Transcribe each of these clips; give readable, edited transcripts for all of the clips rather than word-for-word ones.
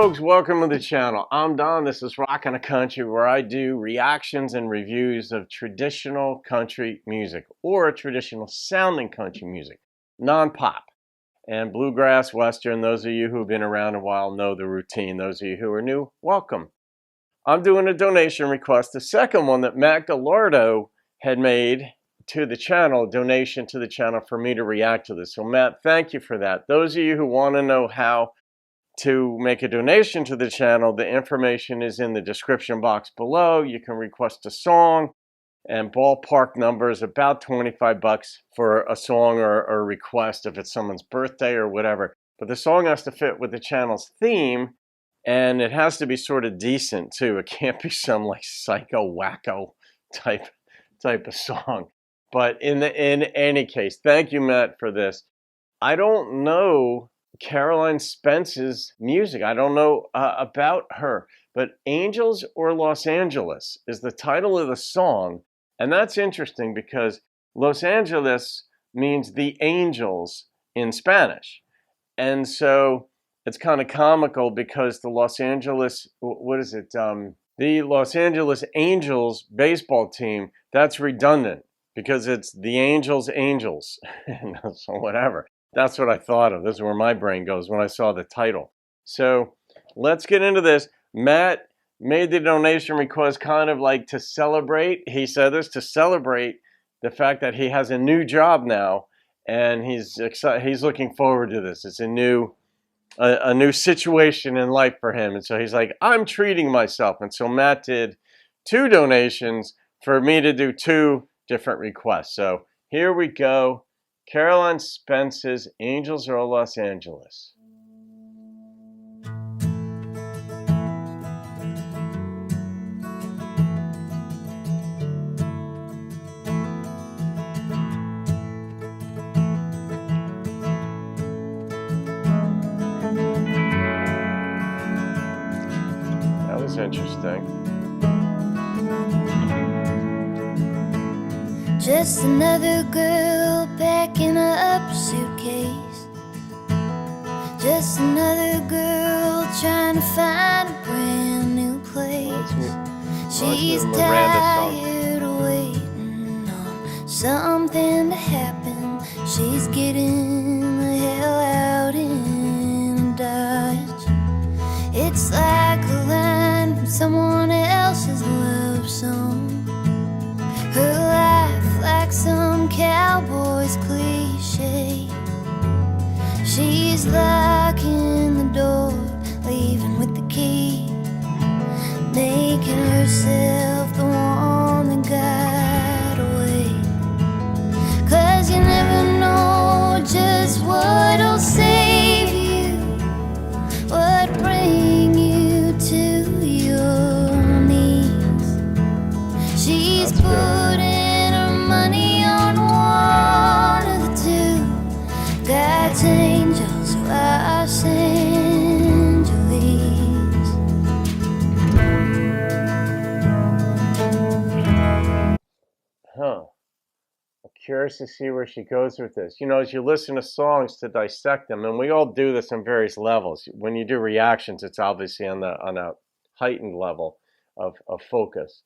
folks, welcome to the channel. I'm Don. This is Rockin' a Country, where I do reactions and reviews of traditional country music or traditional sounding country music, non-pop and bluegrass, western. Those of you who've been around a while know the routine. Those of you who are new, welcome. I'm doing a donation request, the second one that Matt Gallardo had made to the channel, donation to the channel for me to react to this. So Matt, thank you for that. Those of you who want to know how to make a donation to the channel, the information is in the description box below. You can request a song, and ballpark number is about 25 bucks for a song or a request if it's someone's birthday or whatever. But the song has to fit with the channel's theme, and it has to be sort of decent too. It can't be some like psycho wacko type of song. But in any case, thank you, Matt, for this. I don't know Caroline Spence's music. I don't know about her, but Angels or Los Angeles is the title of the song. And that's interesting because Los Angeles means the angels in Spanish. And so it's kind of comical because the Los Angeles, the Los Angeles Angels baseball team, that's redundant because it's the Angels. So whatever. That's what I thought of. This is where my brain goes when I saw the title. So let's get into this. Matt made the donation request kind of like to celebrate. He said this to celebrate the fact that he has a new job now, and he's excited. He's looking forward to this. It's a new situation in life for him, and so he's like, I'm treating myself. And so Matt did 2 donations for me to do 2 different requests. So here we go. Caroline Spence's Angels or Los Angeles. That was interesting. Just another girl packing up a suitcase. Just another girl trying to find a brand new place. She's tired of waiting on something to happen. She's getting the hell out in a Dodge. It's like a line from someone else's love song. Her life like some cowboy's cliche. She's locking the door, leaving with the key, making herself the one that got away. 'Cause you never know just what'll save you, what bring you to your knees. She's putting her money on one of the two, God's angels or Los Angeles. I'm curious to see where she goes with this. You know, as you listen to songs to dissect them, and we all do this on various levels. When you do reactions, it's obviously on a heightened level of focus.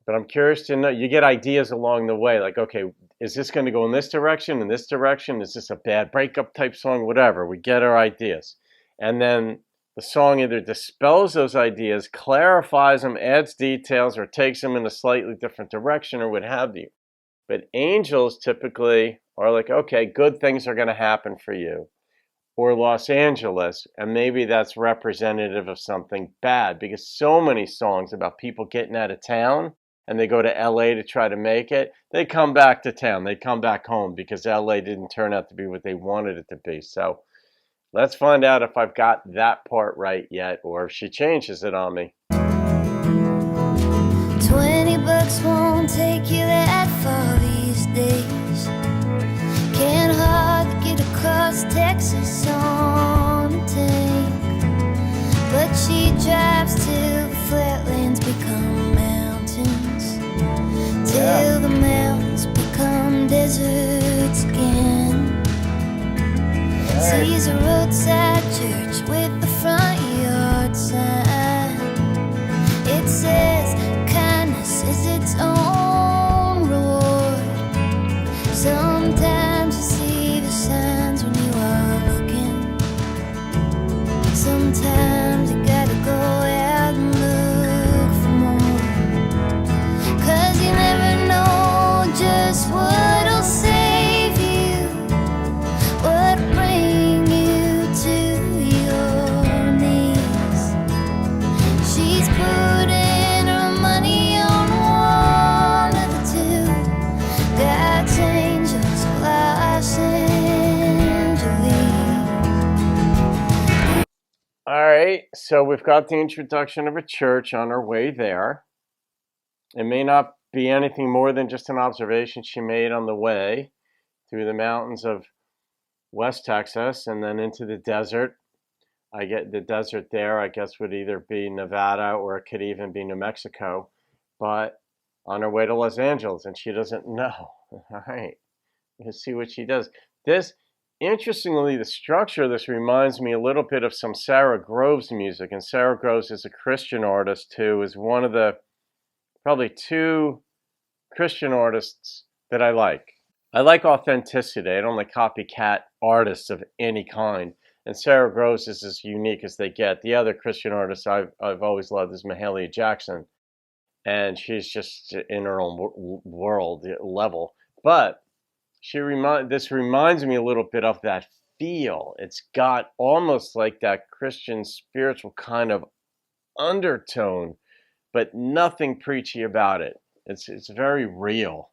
But I'm curious to know, you get ideas along the way, like, okay, is this going to go in this direction, in this direction? Is this a bad breakup type song? Whatever, we get our ideas. And then the song either dispels those ideas, clarifies them, adds details, or takes them in a slightly different direction, or what have you. But angels typically are like, okay, good things are going to happen for you. Or Los Angeles, and maybe that's representative of something bad, because so many songs about people getting out of town and they go to LA to try to make it, they come back to town, they come back home because LA didn't turn out to be what they wanted it to be. So let's find out if I've got that part right yet, or if she changes it on me. 20 bucks won't take you that far these days. Can't hardly get across Texas on a tank. But she drives till the flatlands become mountains, till the mountains become deserts again. Sees a roadside church with the front Sometimes you see the signs when you are looking. Sometimes you gotta go out and look for more. 'Cause you never know just what'll save you, what bring you to your knees. She's putting her money on one of the two. God's angels, Los Angeles. All right, so we've got the introduction of a church on our way there. It may not be anything more than just an observation she made on the way through the mountains of West Texas and then into the desert. I get the desert there, I guess, would either be Nevada or it could even be New Mexico. But on her way to Los Angeles, and she doesn't know. All right, let's see what she does. This, interestingly, the structure of this reminds me a little bit of some Sarah Groves music. And Sarah Groves is a Christian artist who is one of the probably two Christian artists that I like. I like authenticity. I don't like copycat artists of any kind. And Sarah Groves is as unique as they get. The other Christian artist I've always loved is Mahalia Jackson. And she's just in her own world level. But this reminds me a little bit of that feel. It's got almost like that Christian spiritual kind of undertone, but nothing preachy about it. It's very real.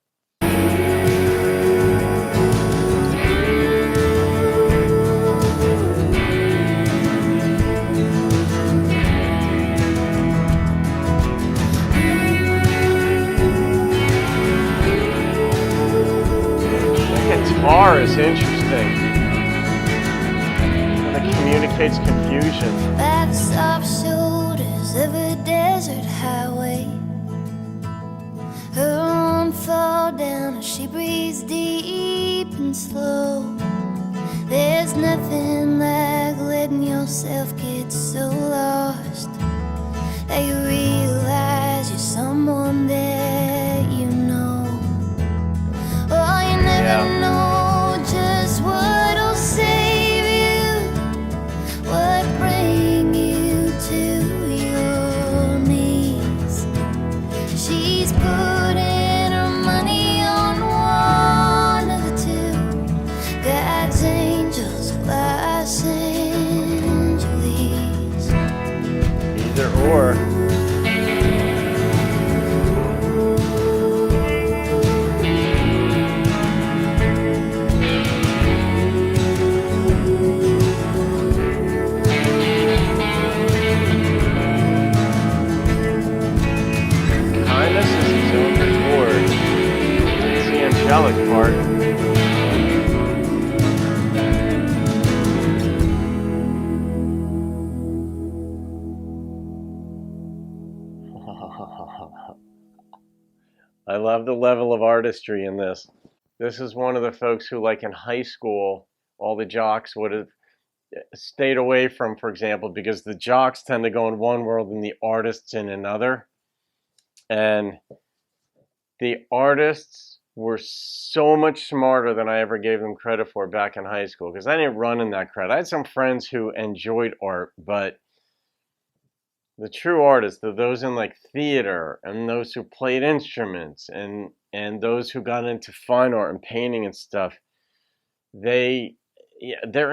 Guitar is interesting. It communicates confusion. By the soft shoulders of a desert highway, her arm fall down as she breathes deep and slow. There's nothing like letting yourself get so lost that you realize you're someone that you know. Oh, you never know just what'll save you, what bring you to your knees. She's putting her money on one of the two. God's angels, Los Angeles. Either or. Angelic part. I love the level of artistry in this. This is one of the folks who, like in high school, all the jocks would have stayed away from, for example, because the jocks tend to go in one world and the artists in another. And the artists were so much smarter than I ever gave them credit for back in high school, because I didn't run in that credit. I had some friends who enjoyed art, but the true artists, those in like theater and those who played instruments and those who got into fine art and painting and stuff, their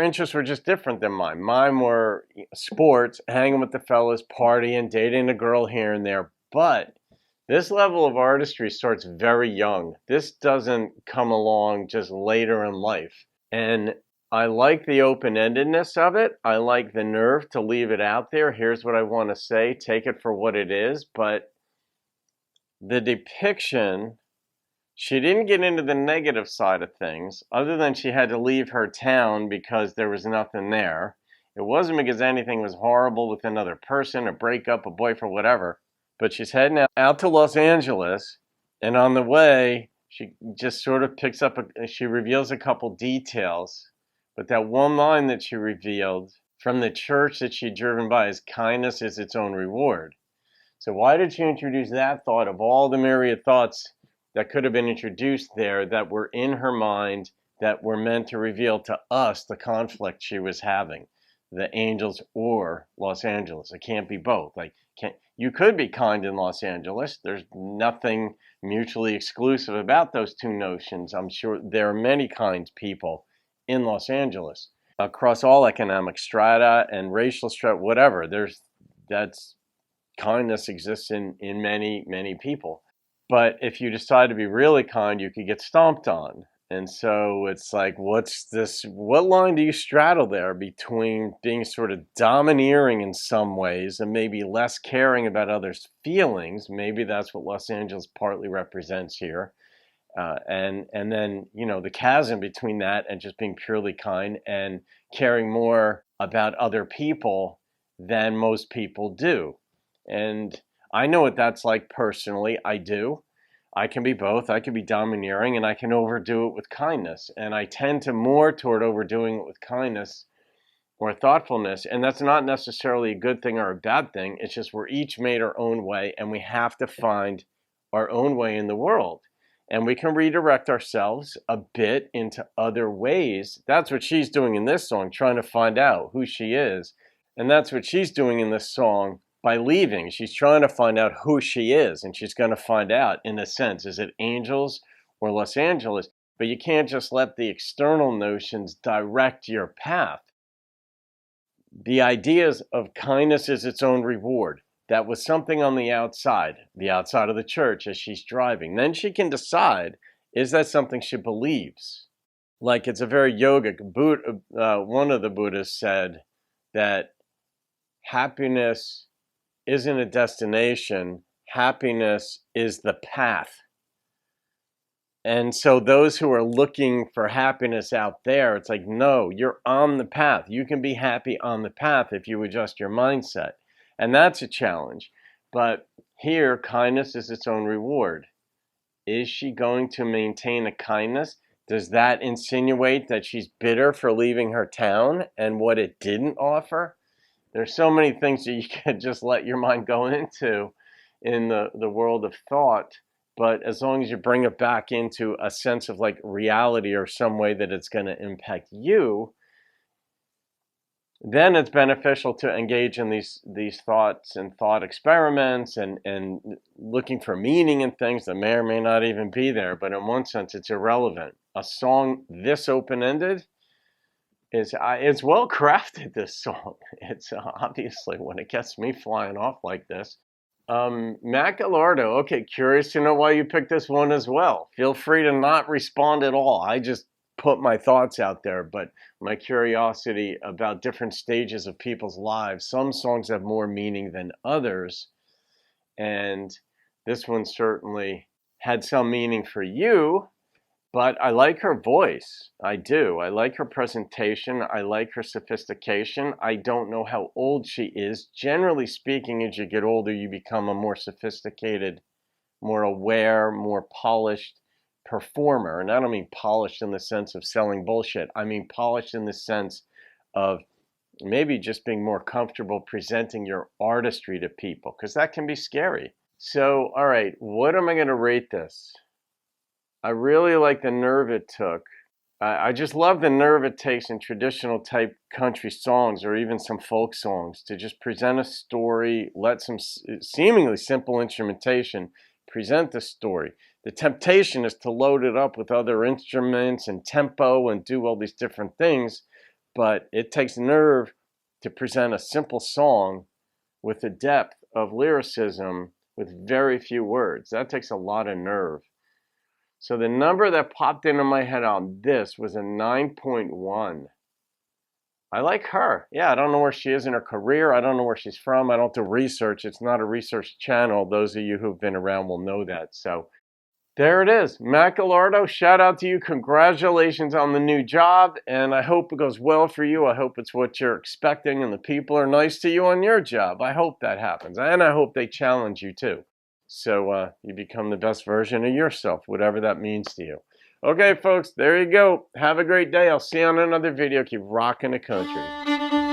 interests were just different than mine. Mine were sports, hanging with the fellas, partying, dating a girl here and there. But this level of artistry starts very young. This doesn't come along just later in life. And I like the open-endedness of it. I like the nerve to leave it out there. Here's what I want to say. Take it for what it is. But the depiction, she didn't get into the negative side of things, other than she had to leave her town because there was nothing there. It wasn't because anything was horrible with another person, a breakup, a boyfriend, whatever. But she's heading out to Los Angeles, and on the way, she just sort of picks up, she reveals a couple details. But that one line that she revealed from the church that she'd driven by is kindness is its own reward. So why did she introduce that thought of all the myriad thoughts that could have been introduced there that were in her mind that were meant to reveal to us the conflict she was having, the Angels or Los Angeles. It can't be both. Like, you could be kind in Los Angeles. There's nothing mutually exclusive about those two notions. I'm sure there are many kind people in Los Angeles across all economic strata and racial strata, whatever. That's kindness exists in many people. But if you decide to be really kind, you could get stomped on. And so it's like, what line do you straddle there between being sort of domineering in some ways and maybe less caring about others' feelings? Maybe that's what Los Angeles partly represents here. And then, the chasm between that and just being purely kind and caring more about other people than most people do. And I know what that's like personally. I do. I can be both. I can be domineering and I can overdo it with kindness. And I tend to more toward overdoing it with kindness or thoughtfulness. And that's not necessarily a good thing or a bad thing. It's just we're each made our own way and we have to find our own way in the world. And we can redirect ourselves a bit into other ways. That's what she's doing in this song, trying to find out who she is. And that's what she's doing in this song by leaving. She's trying to find out who she is, and she's going to find out, in a sense, is it Angels or Los Angeles? But you can't just let the external notions direct your path. The ideas of kindness is its own reward. That was something on the outside of the church as she's driving. Then she can decide, is that something she believes? Like, it's a very yogic. One of the Buddhists said that happiness isn't a destination, happiness is the path. And so those who are looking for happiness out there, it's like, no, you're on the path. You can be happy on the path if you adjust your mindset. And that's a challenge. But here, kindness is its own reward. Is she going to maintain a kindness? Does that insinuate that she's bitter for leaving her town and what it didn't offer? There's so many things that you can just let your mind go into in the world of thought. But as long as you bring it back into a sense of like reality or some way that it's going to impact you, then it's beneficial to engage in these thoughts and thought experiments and looking for meaning in things that may or may not even be there. But in one sense, it's irrelevant. A song this open-ended, it's well crafted, this song. It's obviously when it gets me flying off like this. Matt Gallardo, okay, curious to know why you picked this one as well. Feel free to not respond at all. I just put my thoughts out there, but my curiosity about different stages of people's lives. Some songs have more meaning than others, and this one certainly had some meaning for you. But I like her voice. I do. I like her presentation. I like her sophistication. I don't know how old she is. Generally speaking, as you get older, you become a more sophisticated, more aware, more polished performer. And I don't mean polished in the sense of selling bullshit. I mean polished in the sense of maybe just being more comfortable presenting your artistry to people, because that can be scary. So, all right, what am I going to rate this? I really like the nerve it took. I just love the nerve it takes in traditional type country songs or even some folk songs to just present a story, let some seemingly simple instrumentation present the story. The temptation is to load it up with other instruments and tempo and do all these different things, but it takes nerve to present a simple song with the depth of lyricism with very few words. That takes a lot of nerve. So the number that popped into my head on this was a 9.1. I like her. Yeah, I don't know where she is in her career. I don't know where she's from. I don't do research. It's not a research channel. Those of you who've been around will know that. So there it is. Matt Gallardo, shout out to you. Congratulations on the new job. And I hope it goes well for you. I hope it's what you're expecting and the people are nice to you on your job. I hope that happens. And I hope they challenge you too. So you become the best version of yourself, whatever that means to you. Okay, folks, there you go. Have a great day. I'll see you on another video. Keep rocking the country.